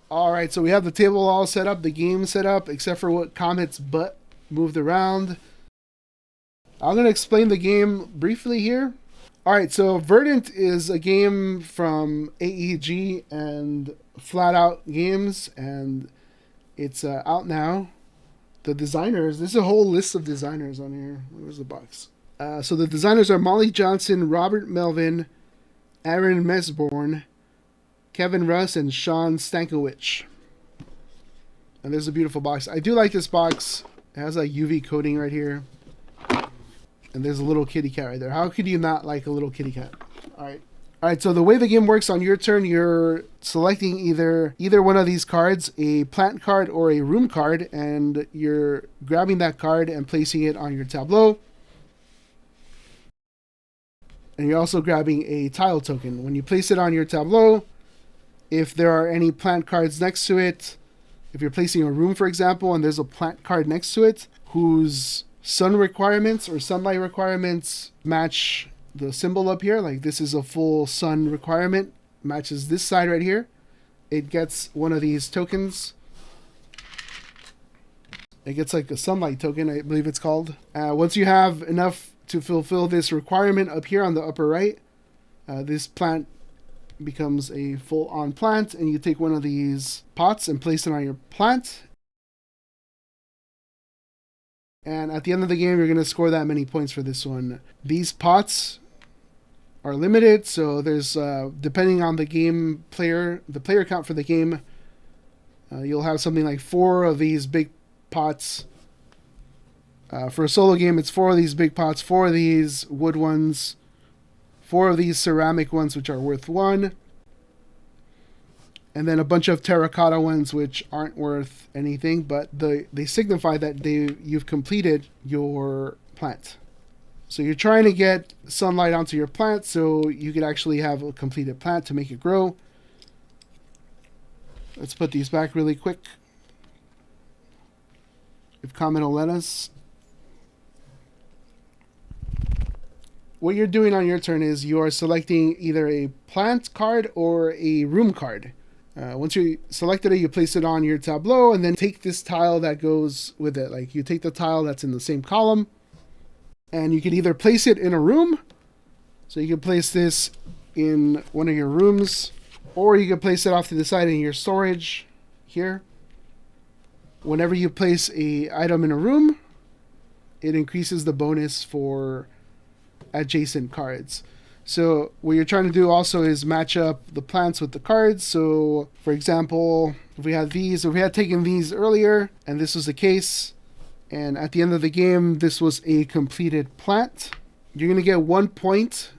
All right, so we have the table all set up, the game set up, except for what Comet's butt moved around. I'm going to explain the game briefly here. All right, so Verdant is a game from AEG and Flat Out Games, and it's out now. The designers, there's a whole list of designers on here. Where's the box? So the designers are Molly Johnson, Robert Melvin, Aaron Mesborn, Kevin Russ, and Sean Stankiewicz. And there's a beautiful box. I do like this box. It has a UV coating right here. And there's a little kitty cat right there. How could you not like a little kitty cat? All right. All right, so the way the game works, on your turn, you're selecting either one of these cards, a plant card or a room card, and you're grabbing that card and placing it on your tableau. And you're also grabbing a tile token. When you place it on your tableau, if there are any plant cards next to it, if you're placing a room, for example, and there's a plant card next to it whose sun requirements or sunlight requirements match the symbol up here, like this is a full sun requirement, matches this side right here, it gets one of these tokens. It gets like a sunlight token, I believe it's called. Once you have enough to fulfill this requirement up here on the upper right, this plant becomes a full-on plant, and you take one of these pots and place it on your plant. And at the end of the game, you're going to score that many points for this one. These pots are limited, so there's, depending on the player count for the game, you'll have something like 4 of these big pots. For a solo game, it's 4 of these big pots, 4 of these wood ones, 4 of these ceramic ones, which are worth 1, and then a bunch of terracotta ones, which aren't worth anything, but they signify that you've completed your plant. So you're trying to get sunlight onto your plant so you could actually have a completed plant to make it grow. Let's put these back really quick, if Comet will let us. What you're doing on your turn is you are selecting either a plant card or a room card. Once you selected it, you place it on your tableau and then take this tile that goes with it. Like you take the tile that's in the same column, and you can either place it in a room, so you can place this in one of your rooms, or you can place it off to the side in your storage here. Whenever you place a item in a room, it increases the bonus for adjacent cards. So what you're trying to do also is match up the plants with the cards. So for example, if we had taken these earlier and this was the case, and at the end of the game this was a completed plant, you're going to get 1 point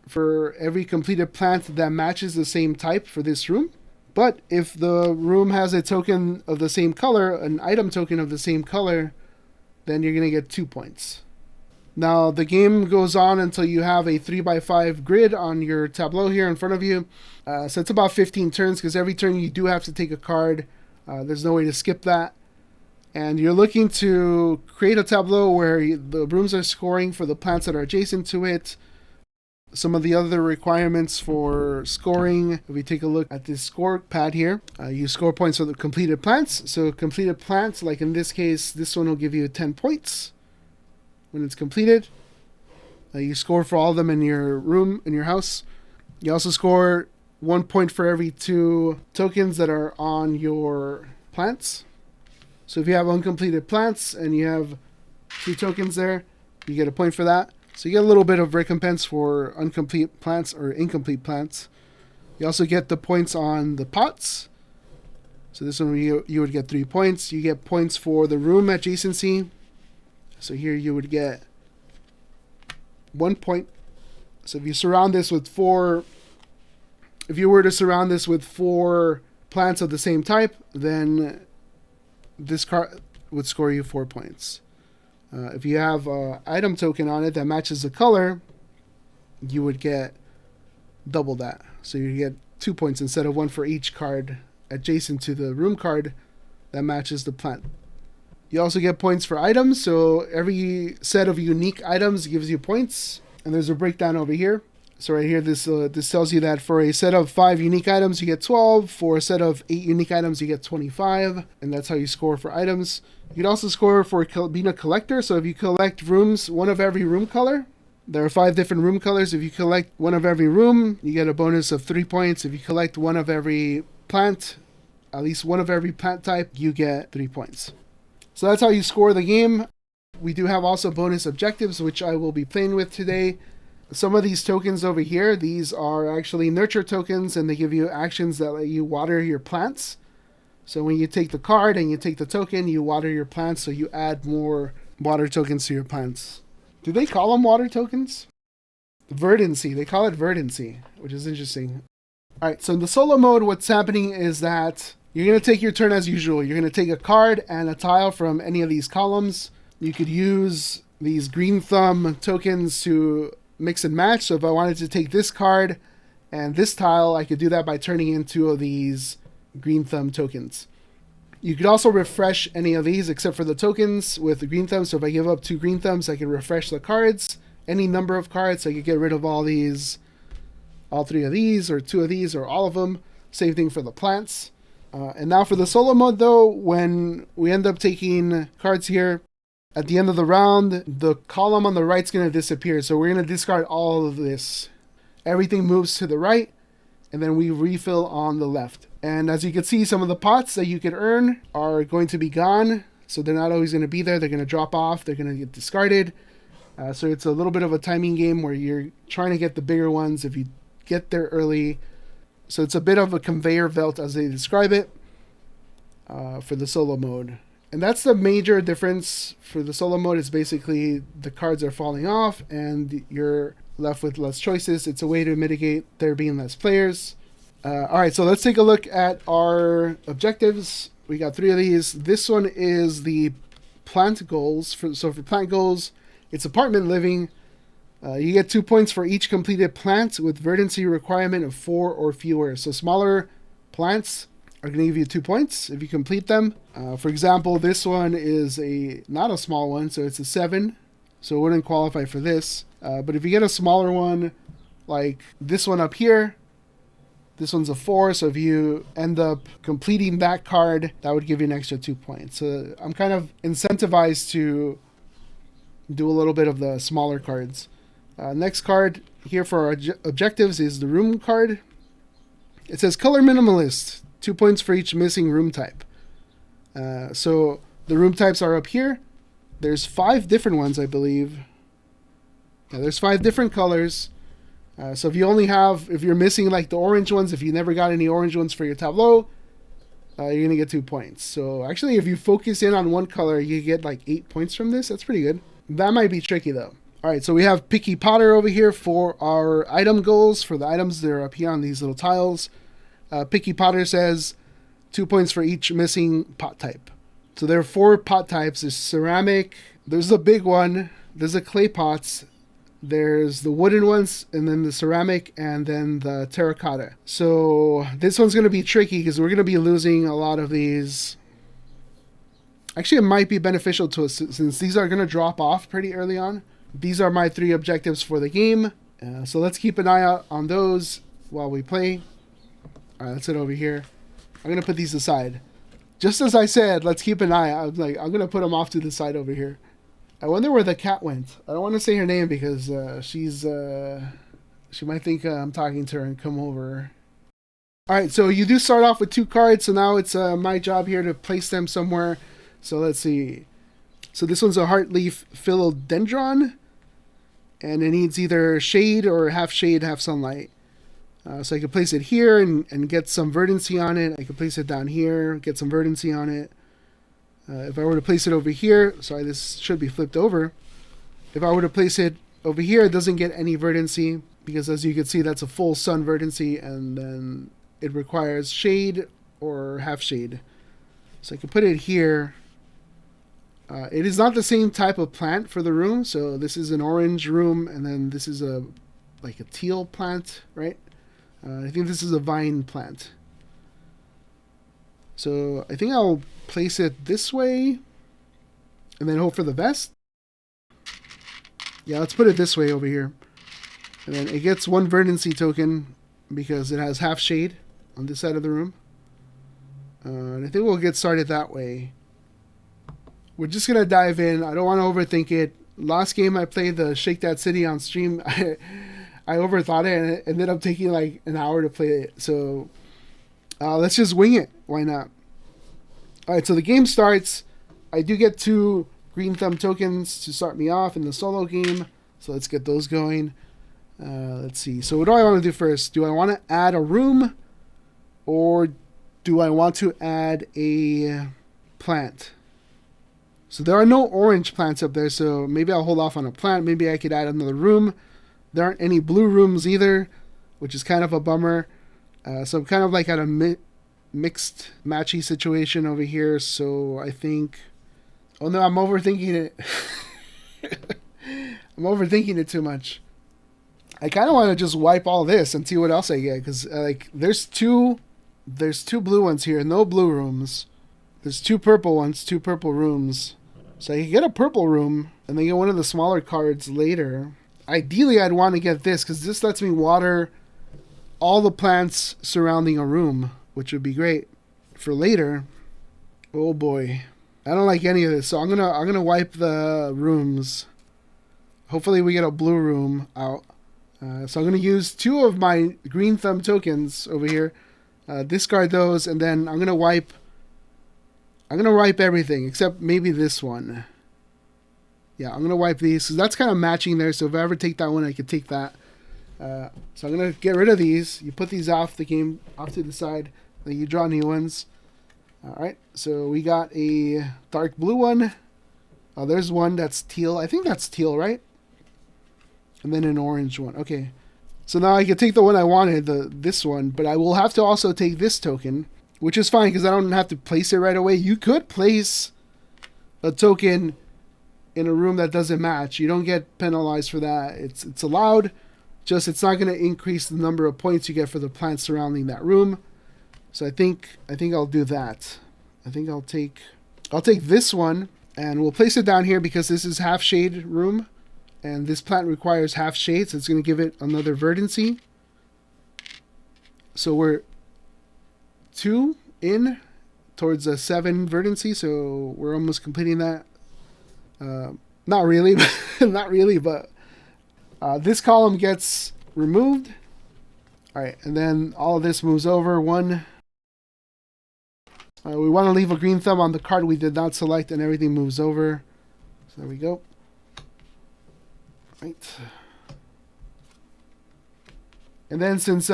for every completed plant that matches the same type for this room. But if the room has a token of the same color, an item token of the same color, then you're going to get 2 points. Now, the game goes on until you have a 3x5 grid on your tableau here in front of you. So it's about 15 turns, because every turn you do have to take a card. There's no way to skip that. And you're looking to create a tableau where the rooms are scoring for the plants that are adjacent to it. Some of the other requirements for scoring, if we take a look at this score pad here, you score points for the completed plants. So completed plants, like in this case, this one will give you 10 points. When it's completed, you score for all of them in your room, in your house. You also score 1 point for every 2 tokens that are on your plants. So if you have uncompleted plants and you have 2 tokens there, you get a point for that. So you get a little bit of recompense for incomplete plants or incomplete plants. You also get the points on the pots. So this one you would get 3 points. You get points for the room adjacency. So here you would get 1 point. So if you surround this with 4, if you were to surround this with 4 plants of the same type, then this card would score you 4 points. If you have an item token on it that matches the color, you would get double that. So you get 2 points instead of 1 for each card adjacent to the room card that matches the plant. You also get points for items, so every set of unique items gives you points, and there's a breakdown over here. So right here, this tells you that for a set of 5 unique items, you get 12. For a set of 8 unique items, you get 25. And that's how you score for items. You can also score for being a collector. So if you collect rooms, one of every room color, there are 5 different room colors. If you collect one of every room, you get a bonus of 3 points. If you collect one of every plant, at least one of every plant type, you get 3 points. So that's how you score the game. We do have also bonus objectives, which I will be playing with today. Some of these tokens over here, these are actually nurture tokens, and they give you actions that let you water your plants. So when you take the card and you take the token, you water your plants, so you add more water tokens to your plants. Do they call them water tokens? Verdancy. They call it verdancy, which is interesting. All right, so in the solo mode, what's happening is that you're going to take your turn as usual. You're going to take a card and a tile from any of these columns. You could use these green thumb tokens to mix and match. So if I wanted to take this card and this tile, I could do that by turning in 2 of these green thumb tokens. You could also refresh any of these except for the tokens with the green thumb. So if I give up 2 green thumbs, I can refresh the cards, any number of cards. So I could get rid of all 3 of these, or 2 of these, or all of them. Same thing for the plants. And now for the solo mode though, when we end up taking cards here, at the end of the round, the column on the right is going to disappear. So we're going to discard all of this. Everything moves to the right, and then we refill on the left. And as you can see, some of the pots that you could earn are going to be gone. So they're not always going to be there. They're going to drop off. They're going to get discarded. So it's a little bit of a timing game where you're trying to get the bigger ones if you get there early. So it's a bit of a conveyor belt as they describe it for the solo mode. And that's the major difference for the solo mode. Is basically the cards are falling off and you're left with less choices. It's a way to mitigate there being less players. All right, so let's take a look at our objectives. We got 3 of these. This one is the plant goals. So for plant goals, it's apartment living. You get 2 points for each completed plant with verdancy requirement of 4 or fewer. So smaller plants are going to give you 2 points if you complete them. For example, this one is not a small one, so it's a 7. So it wouldn't qualify for this. But if you get a smaller one, like this one up here, this one's a 4. So if you end up completing that card, that would give you an extra 2 points. So I'm kind of incentivized to do a little bit of the smaller cards. Next card here for our objectives is the room card. It says color minimalist. 2 points for each missing room type. So the room types are up here. There's 5 different ones, I believe. Yeah, there's 5 different colors. So if you're missing like the orange ones, if you never got any orange ones for your tableau, you're going to get 2 points. So actually, if you focus in on one color, you get like 8 points from this. That's pretty good. That might be tricky though. All right, so we have Picky Potter over here for our item goals. For the items, they're up here on these little tiles. Picky Potter says 2 points for each missing pot type. So there are 4 pot types. There's ceramic, there's the big one, there's the clay pots, there's the wooden ones, and then the ceramic, and then the terracotta. So this one's going to be tricky because we're going to be losing a lot of these. Actually, it might be beneficial to us since these are going to drop off pretty early on. These are my 3 objectives for the game. So let's keep an eye out on those while we play. All right, that's it over here. I'm going to put these aside. Just as I said, let's keep an eye. I'm going to put them off to the side over here. I wonder where the cat went. I don't want to say her name because she might think I'm talking to her and come over. All right, so you do start off with 2 cards. So now it's my job here to place them somewhere. So let's see. So this one's a heartleaf philodendron. And it needs either shade or half shade, half sunlight. So I could place it here and get some verdancy on it. I could place it down here, get some verdancy on it. If I were to place it over here, sorry, this should be flipped over. If I were to place it over here, it doesn't get any verdancy because as you can see, that's a full sun verdancy, and then it requires shade or half shade. So I can put it here. It is not the same type of plant for the room. So this is an orange room, and then this is like a teal plant, right? I think this is a vine plant. So I think I'll place it this way and then hope for the best. Yeah, let's put it this way over here. And then it gets one verdancy token because it has half shade on this side of the room. And I think we'll get started that way. We're just going to dive in. I don't want to overthink it. Last game I played the Shake That City on stream, I overthought it and it ended up taking like an hour to play it. So let's just wing it. Why not? Alright, so the game starts. I do get 2 green thumb tokens to start me off in the solo game. So let's get those going. Let's see. So what do I want to do first? Do I want to add a room? Or do I want to add a plant? So there are no orange plants up there, so maybe I'll hold off on a plant. Maybe I could add another room. There aren't any blue rooms either, which is kind of a bummer. So I'm kind of like at a mixed matchy situation over here. So I think... Oh no, I'm overthinking it. I'm overthinking it too much. I kind of want to just wipe all this and see what else I get. Because like there's two blue ones here. No blue rooms. There's 2 purple ones, 2 purple rooms. So I can get a purple room and then get one of the smaller cards later. Ideally, I'd want to get this because this lets me water all the plants surrounding a room, which would be great for later. Oh boy, I don't like any of this. So I'm gonna wipe the rooms. Hopefully, we get a blue room out. So I'm gonna use 2 of my green thumb tokens over here. Discard those, and then I'm gonna wipe everything except maybe this one. Yeah, I'm going to wipe these. So that's kind of matching there. So if I ever take that one, I could take that. So I'm going to get rid of these. You put these off the game, off to the side. Then you draw new ones. All right. So we got a dark blue one. Oh, there's one that's teal. I think that's teal, right? And then an orange one. Okay. So now I can take the one I wanted, this one. But I will have to also take this token, which is fine because I don't have to place it right away. You could place a token in a room that doesn't match. You don't get penalized for that. It's allowed. Just it's not going to increase the number of points you get for the plants surrounding that room. So I think I'll do that. I think I'll take this one and we'll place it down here because this is half shade room and this plant requires half shade, so it's going to give it another verdancy. So we're 2 in towards a 7 verdancy, so we're almost completing that. Not really, but this column gets removed. All right, and then all of this moves over 1. We want to leave a green thumb on the card we did not select, and everything moves over. So there we go. Right. And then since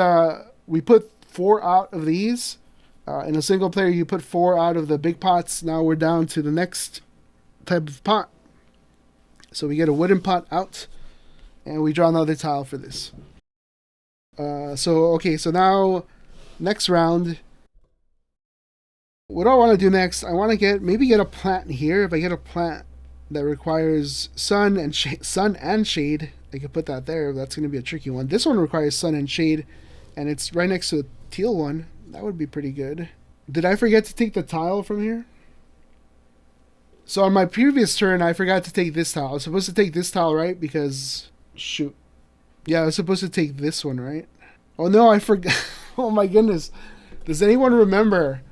we put 4 out of these, in a single player you put 4 out of the big pots, now we're down to the next type of pot. So we get a wooden pot out, and we draw another tile for this. So now next round, what do I want to do next? I want to maybe get a plant here. If I get a plant that requires sun and shade, I could put that there. That's going to be a tricky one. This one requires sun and shade, and it's right next to the teal one. That would be pretty good. Did I forget to take the tile from here? So on my previous turn, I forgot to take this tile. I was supposed to take this tile, right? Because, shoot. Yeah, I was supposed to take this one, right? Oh no, I forgot. Oh my goodness. Does anyone remember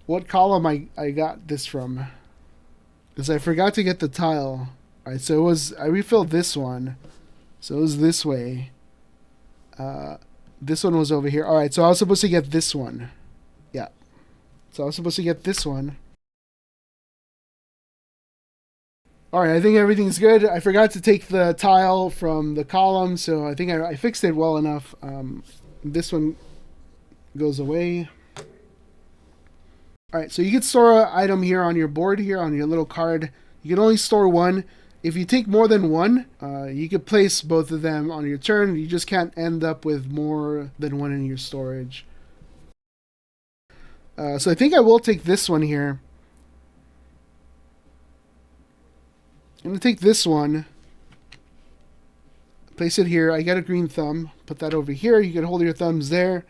what column I got this from? Because I forgot to get the tile. Alright, so I refilled this one. So it was this way. This one was over here. Alright, so I was supposed to get this one. Yeah. So I was supposed to get this one. Alright, I think everything's good. I forgot to take the tile from the column, so I think I fixed it well enough. This one goes away. Alright, so you can store an item here on your board, here on your little card. You can only store 1. If you take more than 1, you could place both of them on your turn. You just can't end up with more than 1 in your storage. So I think I will take this one here. I'm going to take this one, place it here. I got a green thumb. Put that over here. You can hold your thumbs there.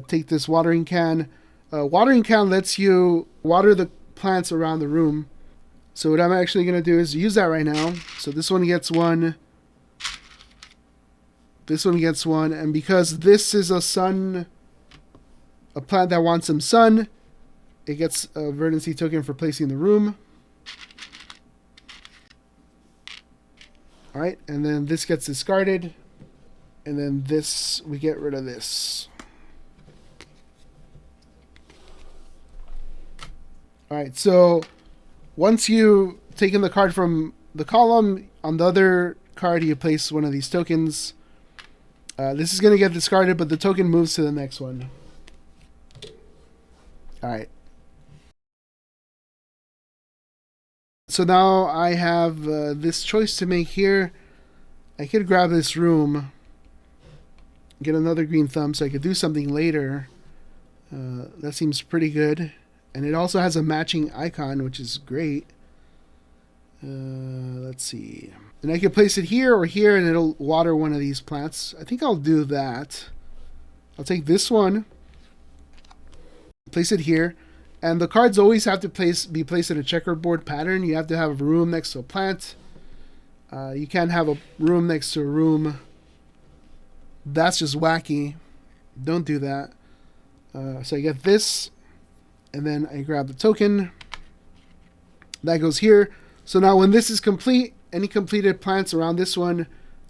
Take this watering can. Watering can lets you water the plants around the room. So what I'm actually going to do is use that right now. So this one gets 1. This one gets one, and because this is a plant that wants some sun, it gets a verdancy token for placing the room. All right, and then this gets discarded, and then this, we get rid of this. All right, so once you've taken the card from the column, on the other card you place one of these tokens. This is going to get discarded, but the token moves to the next one. All right. So now I have this choice to make here. I could grab this room, get another green thumb so I could do something later. That seems pretty good. And it also has a matching icon, which is great. Let's see. And I could place it here or here, and it'll water one of these plants. I think I'll do that. I'll take this one, place it here. And the cards always have to be placed in a checkerboard pattern. You have to have a room next to a plant. You can't have a room next to a room. That's just wacky. Don't do that. So I get this, and then I grab the token. That goes here. So now when this is complete, any completed plants around this one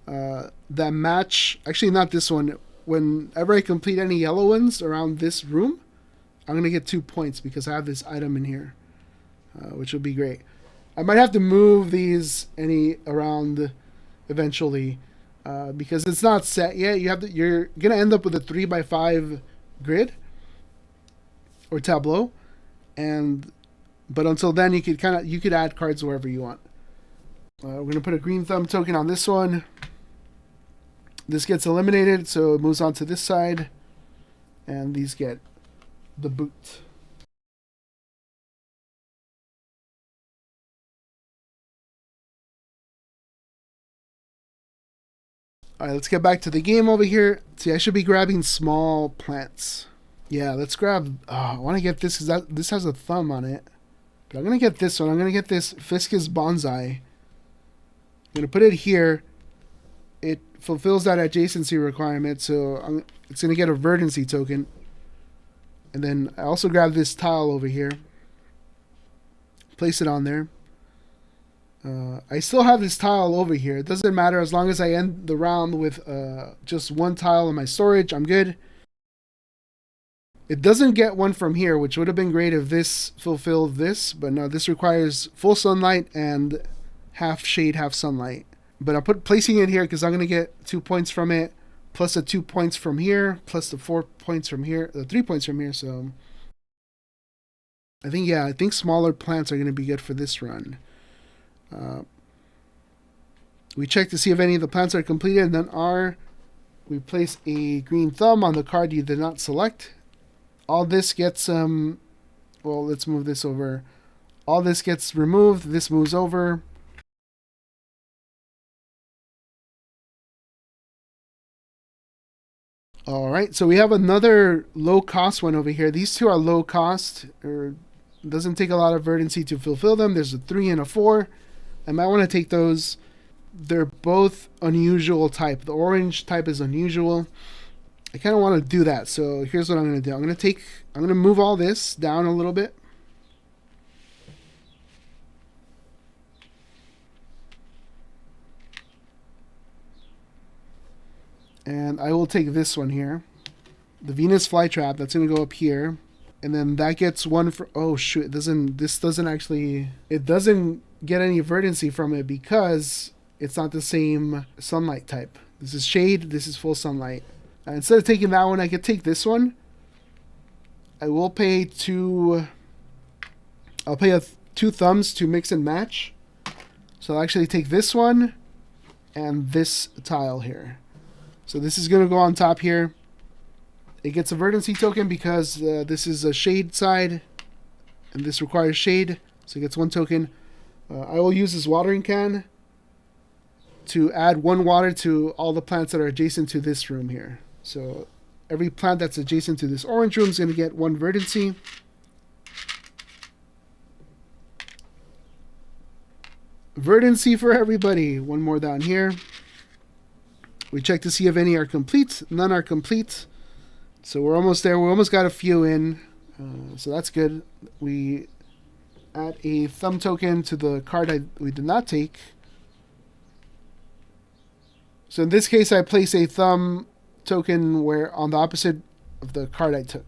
that match, actually not this one, whenever I complete any yellow ones around this room, I'm going to get 2 points because I have this item in here, which will be great. I might have to move these around eventually because it's not set yet. You're going to end up with a 3x5 grid or tableau, but until then you could add cards wherever you want. We're going to put a green thumb token on this one. This gets eliminated, so it moves on to this side, and these get the boot. Alright, let's get back to the game over here. See, I should be grabbing small plants. Yeah, let's grab... I want to get this because this has a thumb on it. But I'm going to get this one. I'm going to get this Fiscus Bonsai. I'm going to put it here. It fulfills that adjacency requirement, so it's going to get a verdancy token. And then I also grab this tile over here. Place it on there. I still have this tile over here. It doesn't matter as long as I end the round with just one tile in my storage. I'm good. It doesn't get one from here, which would have been great if this fulfilled this. But no, this requires full sunlight and half shade, half sunlight. But I'm placing it here because I'm going to get 2 points from it, plus the 2 points from here, plus the 4 points from here, the 3 points from here. So I think smaller plants are going to be good for this run. We check to see if any of the plants are completed, and then we place a green thumb on the card you did not select. All this gets well, let's move this over. All this gets removed. This moves over. All right, so we have another low cost one over here. These two are low cost, or doesn't take a lot of verdancy to fulfill them. There's a 3 and a 4. I might want to take those. They're both unusual type. The orange type is unusual. I kind of want to do that. So here's what I'm going to do. I'm going to move all this down a little bit. And I will take this one here. The Venus flytrap, that's going to go up here. And then that gets one for... Oh, shoot. It doesn't get any verdancy from it because it's not the same sunlight type. This is shade. This is full sunlight. Instead of taking that one, I could take this one. I will pay two... I'll pay 2 thumbs to mix and match. So I'll actually take this one and this tile here. So this is going to go on top here. It gets a verdancy token because this is a shade side, and this requires shade, so it gets 1 token. I will use this watering can to add 1 water to all the plants that are adjacent to this room here. So every plant that's adjacent to this orange room is going to get 1 verdancy. Verdancy for everybody. 1 more down here. We check to see if any are complete. None are complete. So we're almost there. We almost got a few in. So that's good. We add a thumb token to the card we did not take. So in this case, I place a thumb token where on the opposite of the card I took.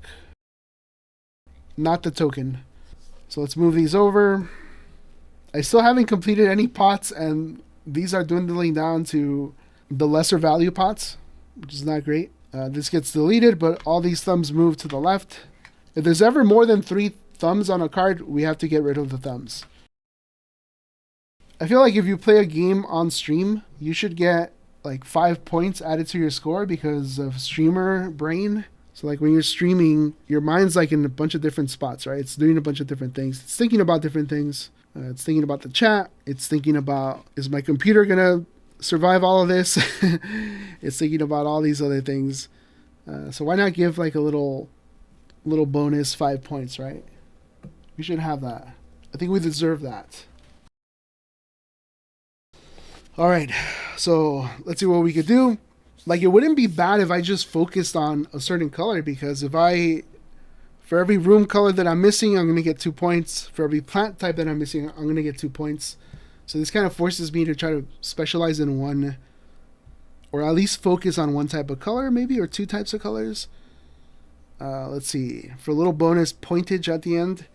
Not the token. So let's move these over. I still haven't completed any pots, and these are dwindling down to the lesser value pots, which is not great. This gets deleted, but all these thumbs move to the left. If there's ever more than 3 thumbs on a card, we have to get rid of the thumbs. I feel like if you play a game on stream, you should get like 5 points added to your score because of streamer brain. So like when you're streaming, your mind's like in a bunch of different spots, right? It's doing a bunch of different things. It's thinking about different things. It's thinking about the chat. It's thinking about, is my computer going to survive all of this? It's thinking about all these other things. So why not give like a little bonus 5 points, right? We should have that. I think we deserve that. All right, so let's see what we could do. Like, it wouldn't be bad if I just focused on a certain color, because for every room color that I'm missing, I'm going to get 2 points. For every plant type that I'm missing, I'm going to get 2 points. So this kind of forces me to try to specialize in one, or at least focus on one type of color, maybe, or 2 types of colors. Let's see, for a little bonus pointage at the end.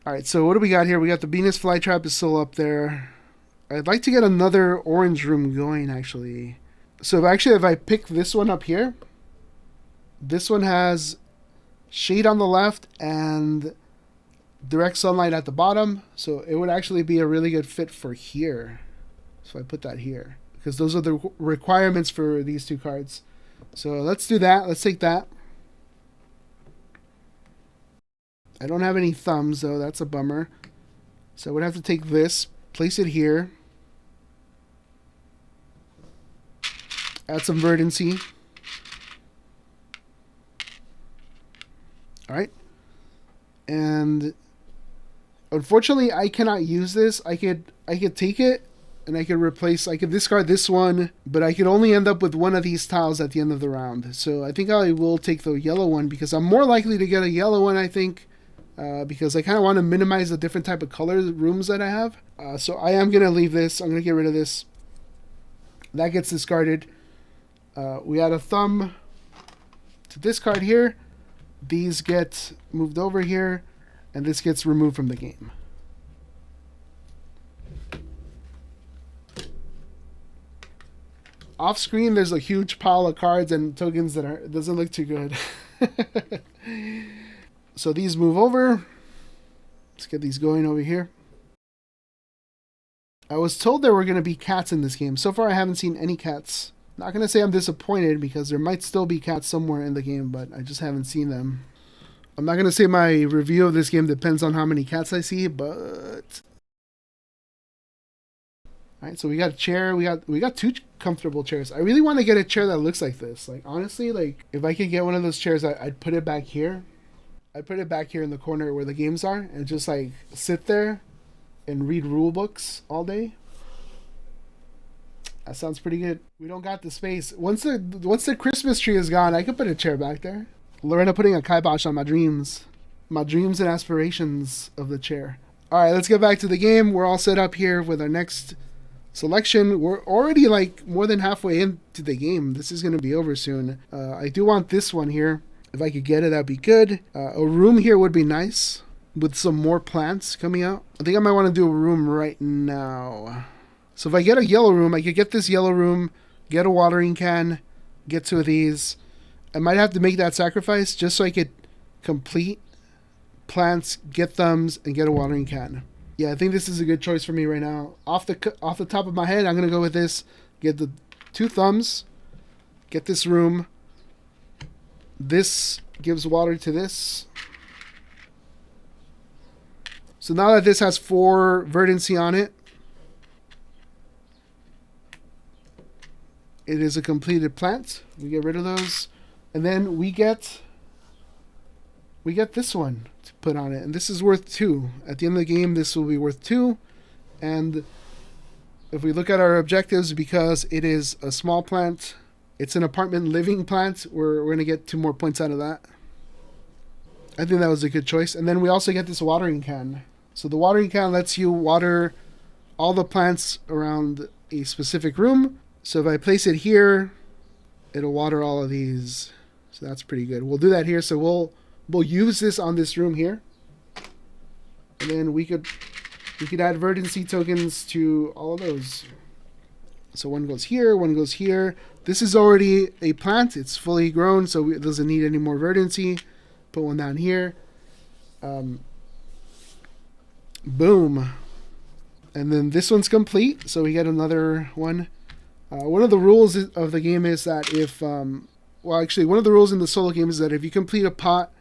All right, so what do we got here? We got the Venus flytrap is still up there. I'd like to get another orange room going, actually. So if I pick this one up here, this one has shade on the left and direct sunlight at the bottom. So it would actually be a really good fit for here. So I put that here because those are the requirements for these 2 cards. So let's do that. Let's take that. I don't have any thumbs, though. That's a bummer. So I would have to take this, place it here, add some verdancy. All right. And unfortunately, I cannot use this. I could take it and I could discard this one, but I could only end up with one of these tiles at the end of the round. So I think I will take the yellow one because I'm more likely to get a yellow one, I think, because I kind of want to minimize the different type of color rooms that I have. So I am going to leave this. I'm going to get rid of this. That gets discarded. We add a thumb to this card here. These get moved over here, and this gets removed from the game. Off screen, there's a huge pile of cards and tokens that doesn't look too good. So these move over. Let's get these going over here. I was told there were going to be cats in this game. So far, I haven't seen any cats. Not going to say I'm disappointed because there might still be cats somewhere in the game, but I just haven't seen them. I'm not going to say my review of this game depends on how many cats I see, but... Alright, so we got a chair. We got 2 comfortable chairs. I really want to get a chair that looks like this. Like, honestly, like, if I could get one of those chairs, I'd put it back here. I'd put it back here in the corner where the games are and just, like, sit there and read rule books all day. That sounds pretty good. We don't got the space. Once the Christmas tree is gone, I could put a chair back there. Lorena putting a kibosh on my dreams. My dreams and aspirations of the chair. Alright, let's get back to the game. We're all set up here with our next selection. We're already like more than halfway into the game. This is going to be over soon. I do want this one here. If I could get it, that'd be good. A room here would be nice with some more plants coming out. I think I might want to do a room right now. So if I get a yellow room, I could get this yellow room, get a watering can, get 2 of these. I might have to make that sacrifice just so I could complete plants, get thumbs, and get a watering can. Yeah, I think this is a good choice for me right now. Off the top of my head, I'm going to go with this. Get the 2 thumbs, get this room. This gives water to this. So now that this has 4 verdancy on it, it is a completed plant. We get rid of those. And then we get this one to put on it. And this is worth 2. At the end of the game, this will be worth 2. And if we look at our objectives, because it is a small plant, it's an apartment living plant, we're going to get 2 more points out of that. I think that was a good choice. And then we also get this watering can. So the watering can lets you water all the plants around a specific room. So if I place it here, it'll water all of these. So that's pretty good. We'll do that here. So we'll use this on this room here. And then we could add verdancy tokens to all of those. So one goes here, one goes here. This is already a plant. It's fully grown, so it doesn't need any more verdancy. Put one down here. Boom. And then this one's complete, so we get another one. One of the rules of the game is that if... well, actually, one of the rules in the solo game is that if you complete a pot,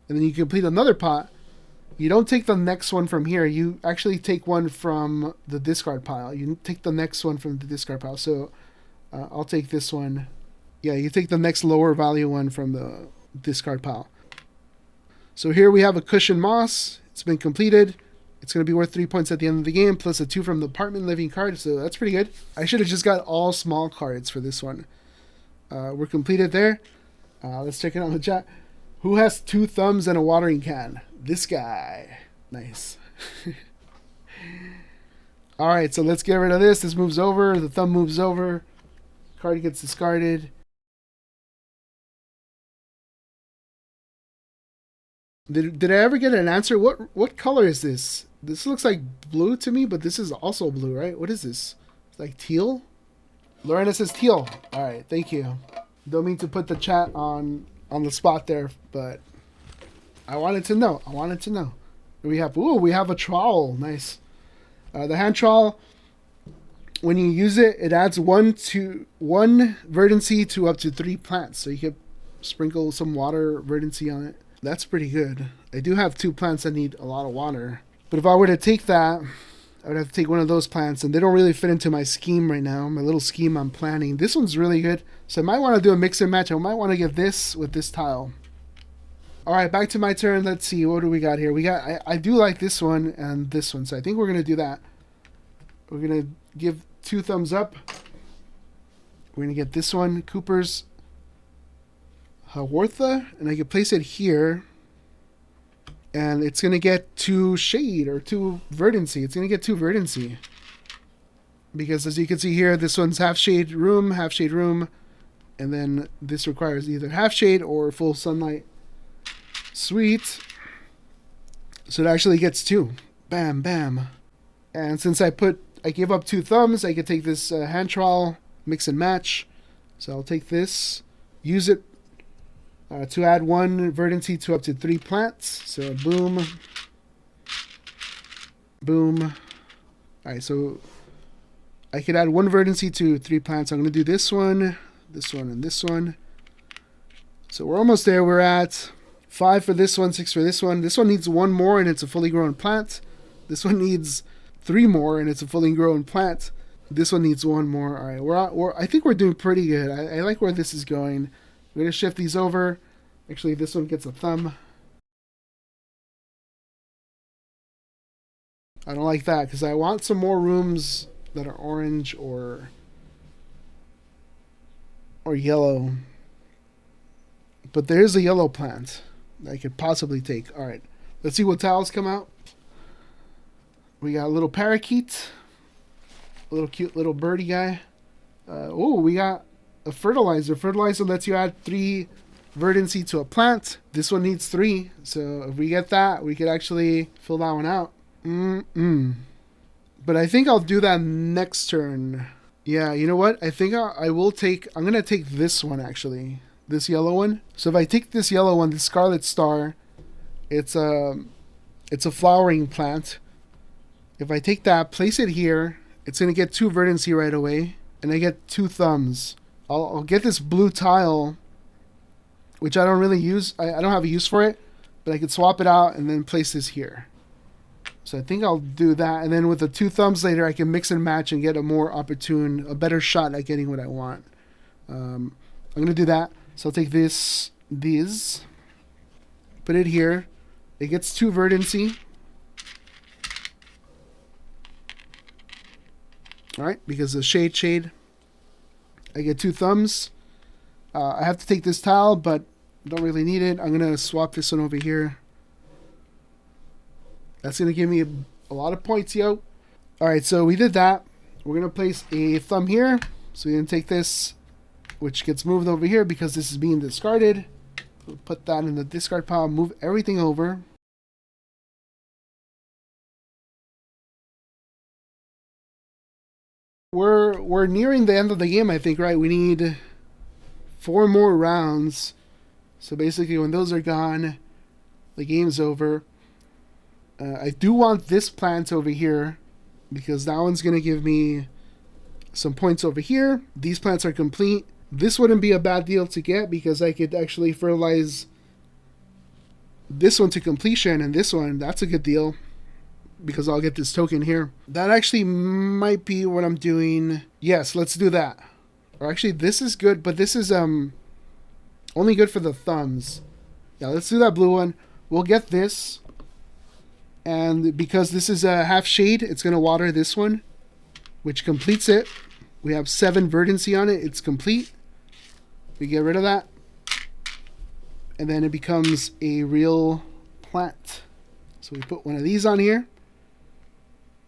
and then you complete another pot, you don't take the next one from here. You actually take one from the discard pile. You take the next one from the discard pile. So I'll take this one. Yeah, you take the next lower value one from the discard pile. So here we have a cushion moss. It's been completed. It's going to be worth 3 points at the end of the game, plus a 2 from the apartment living card. So that's pretty good. I should have just got all small cards for this one. We're completed there. Let's check it out in the chat. Who has 2 thumbs and a watering can? This guy. Nice. Alright, so let's get rid of this. This moves over. The thumb moves over. Card gets discarded. Did I ever get an answer? What color is this? This looks like blue to me, but this is also blue, right? What is this? It's like teal? Lorena says teal. Alright, thank you. Don't mean to put the chat on the spot there, but I wanted to know. We have a trowel. Nice. The hand trowel, when you use it, it adds 1 verdancy to up to 3 plants. So you can sprinkle some water verdancy on it. That's pretty good. I do have 2 plants that need a lot of water. But if I were to take that, I would have to take one of those plants, and they don't really fit into my scheme right now, my little scheme I'm planning. This one's really good, so I might want to do a mix and match. I might want to get this with this tile. Alright, back to my turn. Let's see, what do we got here? I do like this one and this one, so I think we're going to do that. We're going to give 2 thumbs up. We're going to get this one, Cooper's Hawortha, and I can place it here. And it's going to get 2 shade or 2 verdancy. It's going to get 2 verdancy. Because as you can see here, this one's half shade room. And then this requires either half shade or full sunlight. Sweet. So it actually gets 2. Bam, bam. And since I gave up 2 thumbs, I could take this hand trowel, mix and match. So I'll take this, use it to add 1 verdancy to up to 3 plants. So boom. Boom. Alright, so I could add 1 verdancy to 3 plants. I'm going to do this one, and this one. So we're almost there. We're at 5 for this one, 6 for this one. This one needs 1 more and it's a fully grown plant. This one needs 3 more and it's a fully grown plant. This one needs 1 more. Alright, I think we're doing pretty good. I like where this is going. We're going to shift these over. Actually, this one gets a thumb. I don't like that because I want some more rooms that are orange or yellow. But there's a yellow plant that I could possibly take. Alright, let's see what tiles come out. We got a little parakeet. A little cute little birdie guy. Oh, we got a fertilizer. Fertilizer lets you add 3 verdancy to a plant. This one needs 3. So if we get that, we could actually fill that one out. But I think I'll do that next turn. Yeah, you know what? I think I will take... I'm going to take this one, actually. This yellow one. So if I take this yellow one, the Scarlet Star, it's a flowering plant. If I take that, place it here, it's going to get 2 verdancy right away. And I get 2 thumbs. I'll get this blue tile, which I don't really use. I don't have a use for it, but I could swap it out and then place this here. So I think I'll do that. And then with the 2 thumbs later, I can mix and match and get a more opportune, a better shot at getting what I want. I'm going to do that. So I'll take this, put it here. It gets 2 verdancy. All right, because of shade, I get 2 thumbs. I have to take this tile, but don't really need it. I'm going to swap this one over here. That's going to give me a lot of points, yo. All right, so we did that. We're going to place a thumb here. So we're going to take this, which gets moved over here because this is being discarded. We'll put that in the discard pile, move everything over. We're nearing the end of the game, I think, right? We need 4 more rounds. So basically, when those are gone, the game's over. I do want this plant over here because that one's going to give me some points over here. These plants are complete. This wouldn't be a bad deal to get because I could actually fertilize this one to completion, and this one, that's a good deal because I'll get this token here. That actually might be what I'm doing. Yes, let's do that. Or actually, this is good, but this is only good for the thumbs. Yeah, let's do that blue one. We'll get this. And because this is a half shade, it's going to water this one, which completes it. We have 7 verdancy on it. It's complete. We get rid of that. And then it becomes a real plant. So we put one of these on here.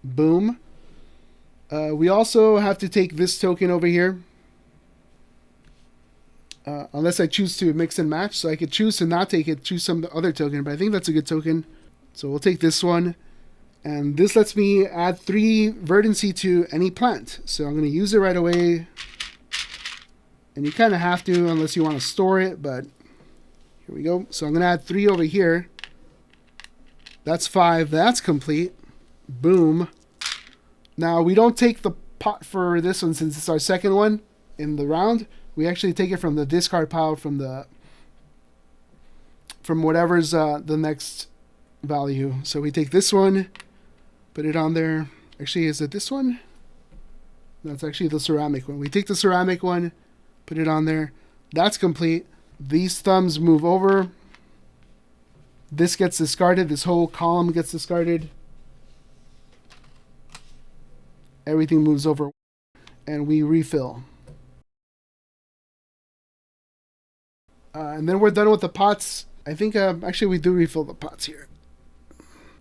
Boom. We also have to take this token over here. Unless I choose to mix and match. So I could choose to not take it, choose some other token. But I think that's a good token. So we'll take this one. And this lets me add 3 verdancy to any plant. So I'm going to use it right away. And you kind of have to unless you want to store it. But here we go. So I'm going to add 3 over here. That's 5. That's complete. Boom. Now we don't take the pot for this one since it's our second one in the round. We actually take it from the discard pile from whatever's the next value. So we take this one, put it on there. Actually, is it this one? That's actually the ceramic one. We take the ceramic one, put it on there. That's complete. These thumbs move over. This gets discarded. This whole column gets discarded. Everything moves over and we refill. And then we're done with the pots. I think actually we do refill the pots here.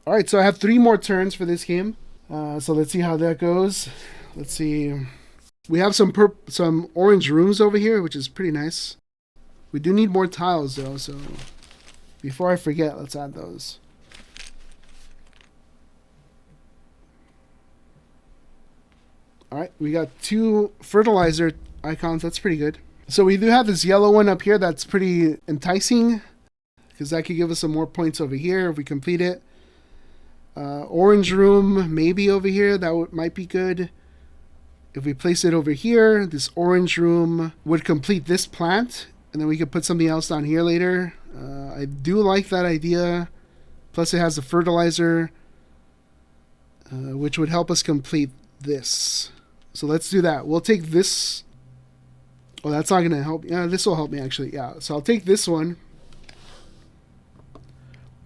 All right, so I have 3 more turns for this game. So let's see how that goes. Let's see. We have some orange rooms over here, which is pretty nice. We do need more tiles though, so before I forget, let's add those. All right, we got 2 fertilizer icons. That's pretty good. So we do have this yellow one up here that's pretty enticing because that could give us some more points over here if we complete it. Orange room maybe over here. That might be good. If we place it over here, this orange room would complete this plant. And then we could put something else down here later. I do like that idea. Plus it has the fertilizer, which would help us complete this. So let's do that. We'll take this. Oh, that's not going to help. Yeah, this will help me actually. Yeah, so I'll take this one.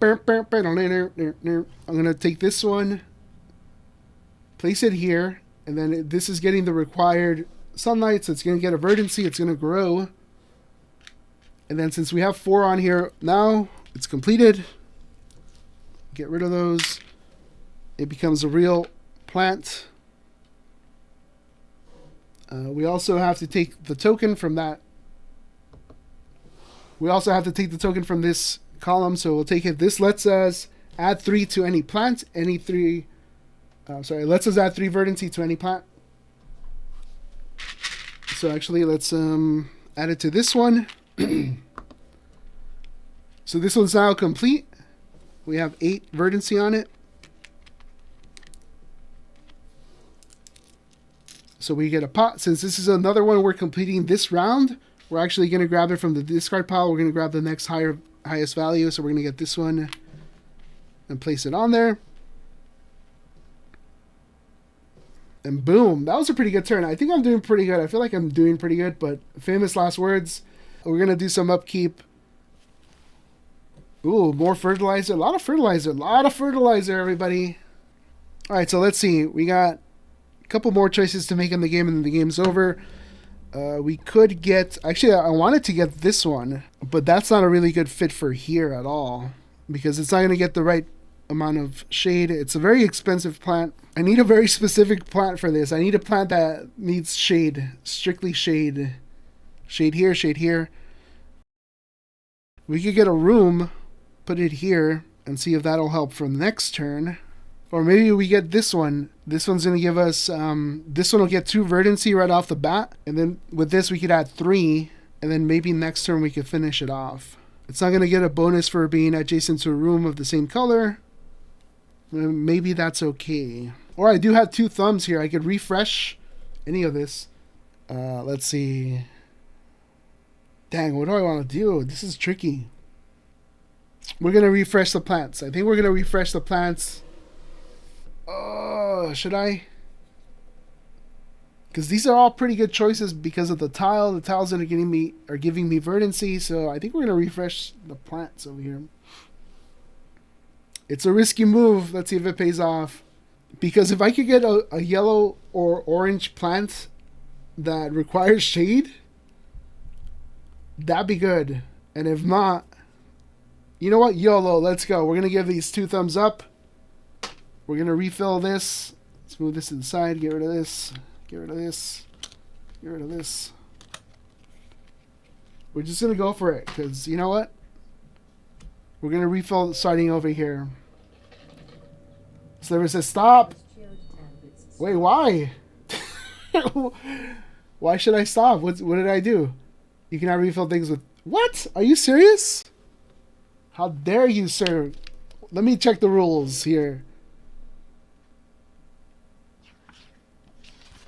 I'm going to take this one, place it here, and then this is getting the required sunlight, so it's going to get a verdancy, it's going to grow. And then since we have 4 on here now, it's completed. Get rid of those. It becomes a real plant. We also have to take the token from that. We also have to take the token from this column, so we'll take it. This lets us add 3 to any plant. Lets us add 3 verdancy to any plant. So actually, let's add it to this one. So this one's now complete. We have 8 verdancy on it. So we get a pot. Since this is another one we're completing this round, we're actually going to grab it from the discard pile. We're going to grab the next highest value. So we're going to get this one and place it on there. And boom, that was a pretty good turn. I think I'm doing pretty good. I feel like I'm doing pretty good, but famous last words. We're going to do some upkeep. Ooh, more fertilizer. A lot of fertilizer, everybody. All right, so let's see. We got couple more choices to make in the game, and then the game's over. We could get... Actually, I wanted to get this one, but that's not a really good fit for here at all, because it's not going to get the right amount of shade. It's a very expensive plant. I need a very specific plant for this. I need a plant that needs shade. Strictly shade. Shade here, shade here. We could get a room, put it here, and see if that'll help for the next turn. Or maybe we get this one. This one's going to give us... this one will get 2 verdancy right off the bat. And then with this, we could add 3. And then maybe next turn we could finish it off. It's not going to get a bonus for being adjacent to a room of the same color. Maybe that's okay. Or I do have 2 thumbs here. I could refresh any of this. Let's see. Dang, what do I want to do? This is tricky. We're going to refresh the plants. I think we're going to refresh the plants. Oh, should I? Because these are all pretty good choices because of the tile. The tiles that are giving me verdancy. So I think we're going to refresh the plants over here. It's a risky move. Let's see if it pays off. Because if I could get a yellow or orange plant that requires shade, that'd be good. And if not, you know what? YOLO, let's go. We're going to give these 2 thumbs up. We're going to refill this. Let's move this inside. Get rid of this. Get rid of this. Get rid of this. We're just going to go for it. Because you know what? We're going to refill starting over here. Sliver says stop. Wait, why? Why should I stop? What did I do? You cannot refill things with... What? Are you serious? How dare you, sir? Let me check the rules here.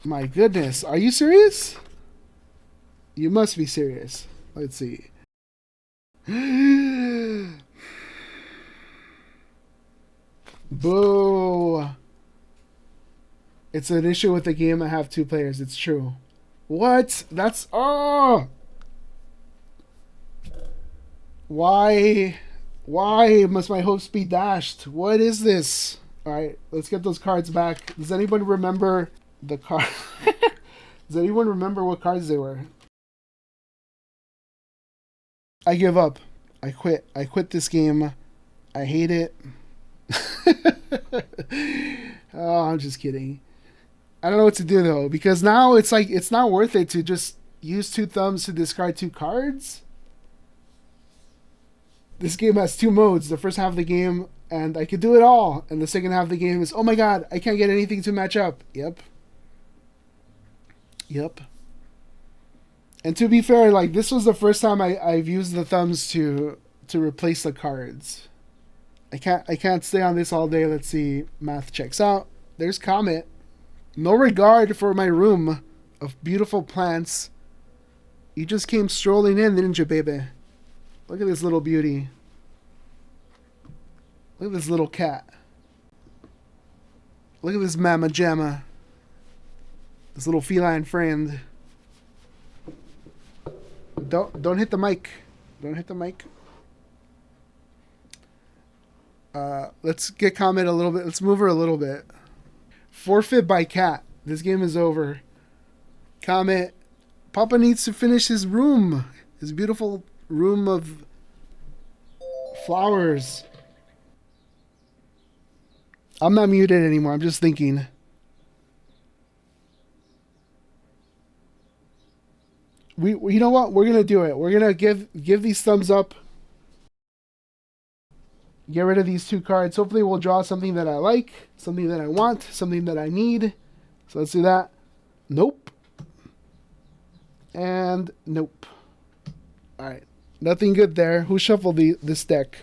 My goodness. Are you serious? You must be serious. Let's see. Boo. It's an issue with the game. I have 2 players. It's true. What? That's... Oh! Why must my hopes be dashed? What is this? Alright, let's get those cards back. Does anyone remember the card? Does anyone remember what cards they were? I give up. I quit. I quit this game. I hate it. Oh, I'm just kidding. I don't know what to do though, because now it's like it's not worth it to just use 2 thumbs to discard 2 cards. This game has 2 modes. The first half of the game, and I could do it all. And the second half of the game is, oh my god, I can't get anything to match up. Yep. Yep. And to be fair, like this was the first time I've used the thumbs to replace the cards. I can't stay on this all day. Let's see. Math checks out. There's Comet. No regard for my room of beautiful plants. You just came strolling in, didn't you, baby? Look at this little beauty. Look at this little cat. Look at this mama jamma. This little feline friend. Don't hit the mic. Don't hit the mic. Let's get Comet a little bit. Let's move her a little bit. Forfeit by cat. This game is over. Comet. Papa needs to finish his room. His beautiful room of flowers. I'm not muted anymore. I'm just thinking. You know what? We're gonna do it. We're gonna give these thumbs up. Get rid of these 2 cards. Hopefully we'll draw something that I like, something that I want, something that I need. So let's do that. Nope. And nope. Alright. Nothing good there. Who shuffled this deck?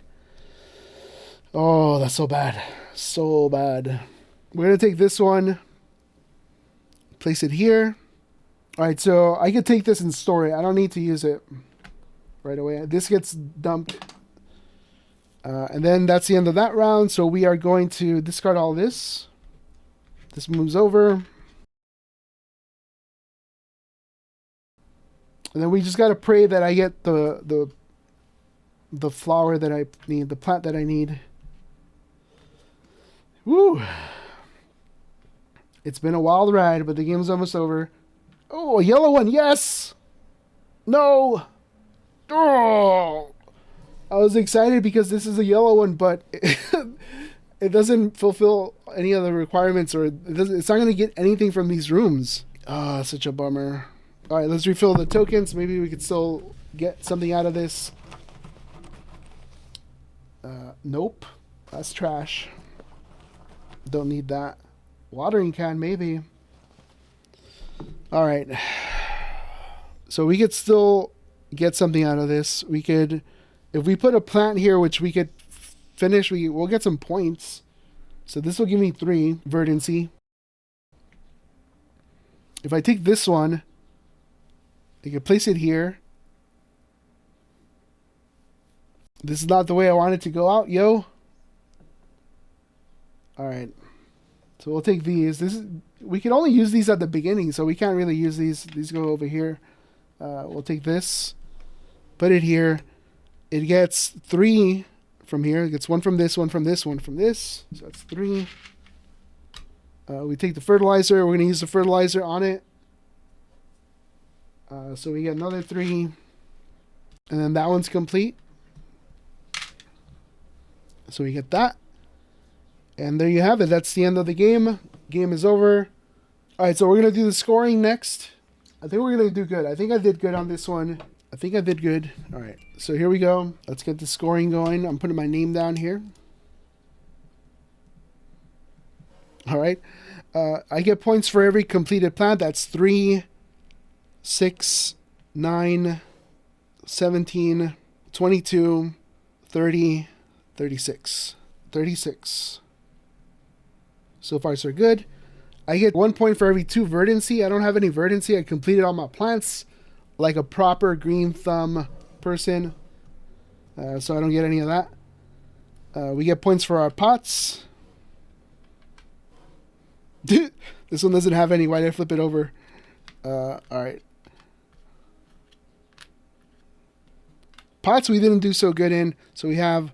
Oh, that's so bad. So bad. We're going to take this one. Place it here. Alright, so I could take this and store it. I don't need to use it right away. This gets dumped. And then that's the end of that round. So we are going to discard all this. This moves over. And then we just got to pray that I get the flower that I need, the plant that I need. Woo! It's been a wild ride, but the game's almost over. Oh, a yellow one. Yes. No. Oh. I was excited because this is a yellow one, but it doesn't fulfill any of the requirements, or it's not going to get anything from these rooms. Ah, such a bummer. All right, let's refill the tokens. Maybe we could still get something out of this. Nope. That's trash. Don't need that. Watering can, maybe. All right. So we could still get something out of this. We could, if we put a plant here, which we could finish, we'll get some points. So this will give me 3 verdancy. If I take this one, I can place it here. This is not the way I want it to go out, yo. All right. So we'll take these. We can only use these at the beginning, so we can't really use these. These go over here. We'll take this, put it here. It gets 3 from here. It gets 1 from this, 1 from this, 1 from this. So that's 3. We take the fertilizer. We're going to use the fertilizer on it. So we get another 3. And then that one's complete. So we get that. And there you have it. That's the end of the game. Game is over. All right, so we're going to do the scoring next. I think we're going to do good. I think I did good on this one. I think I did good. All right, so here we go. Let's get the scoring going. I'm putting my name down here. All right. I get points for every completed plant. That's 3, 6, 9, 17, 22, 30, 36. 36. So far, so good. I get 1 point for every 2 verdancy. I don't have any verdancy. I completed all my plants like a proper green thumb person. So I don't get any of that. We get points for our pots. This one doesn't have any. Why did I flip it over? All right. Pots we didn't do so good in. So we have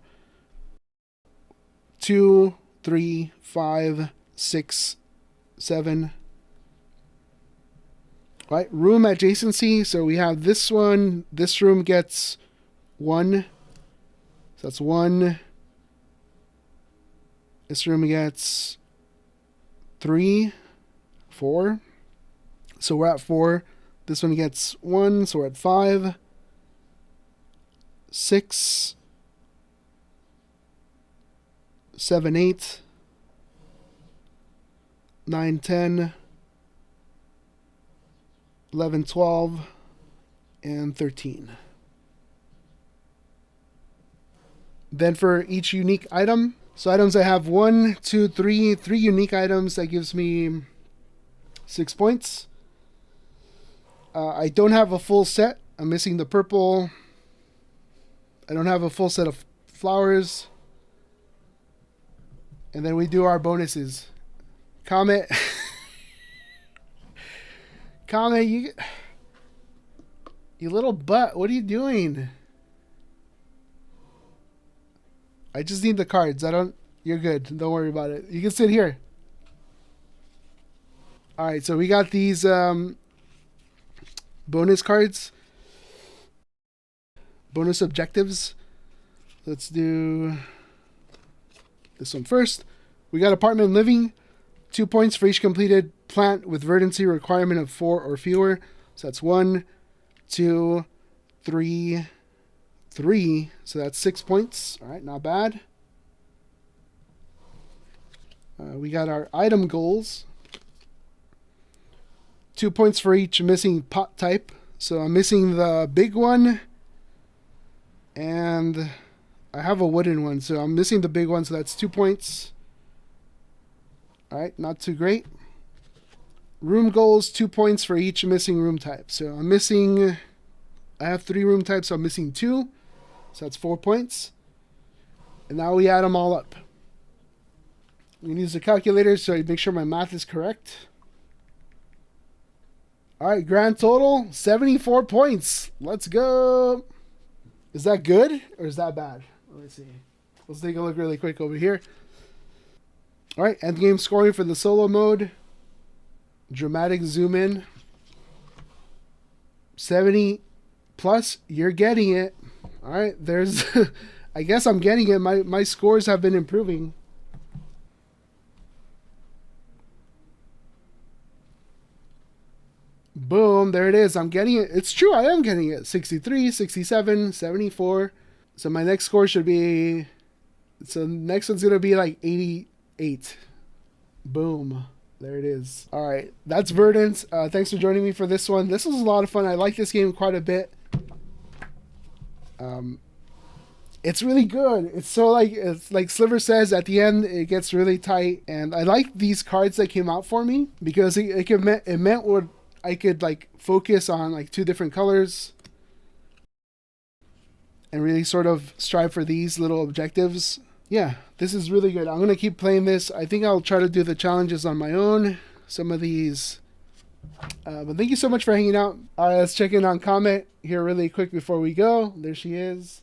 2, 3, 5, 6, 7. Right, room adjacency. So we have this one. This room gets 1. So that's 1. This room gets 3, 4. So we're at 4. This one gets 1. So we're at 5, 6, 7, 8, 9, 10, 11, 12, and 13. Then for each unique item, so items I have 1, 2, 3 unique items. That gives me 6 points. I don't have a full set. I'm missing the purple. I don't have a full set of flowers. And then we do our bonuses. Comet. Comet, you little butt. What are you doing? I just need the cards. You're good. Don't worry about it. You can sit here. All right, so we got these bonus cards. Bonus objectives. Let's do this one first. We got apartment living. 2 points for each completed plant with verdancy requirement of 4 or fewer. So that's 1, 2, 3, 3. So that's 6 points. All right, not bad. We got our item goals. 2 points for each missing pot type. So I'm missing the big one. And I have a wooden one. So I'm missing the big one. So that's 2 points. All right, not too great. Room goals, 2 points for each missing room type. So I have 3 room types, so I'm missing 2. So that's 4 points. And now we add them all up. We can use the calculator so I make sure my math is correct. All right, grand total, 74 points. Let's go. Is that good or is that bad? Let me see. Let's take a look really quick over here. All right, end game scoring for the solo mode. Dramatic zoom in. 70 plus, you're getting it. All right, there's I guess I'm getting it. My scores have been improving. Boom, there it is. I'm getting it. It's true, I am getting it. 63, 67, 74. So my next score should be, so next one's going to be like 88. Boom. There it is. All right, that's Verdant. Thanks for joining me for this one. This was a lot of fun. I like this game quite a bit. It's really good. It's like Sliver says at the end, it gets really tight, and I like these cards that came out for me because it meant what I could like focus on like two different colors and really sort of strive for these little objectives. Yeah, this is really good. I'm going to keep playing this. I think I'll try to do the challenges on my own, some of these. But thank you so much for hanging out. All right, let's check in on Comet here really quick before we go. There she is.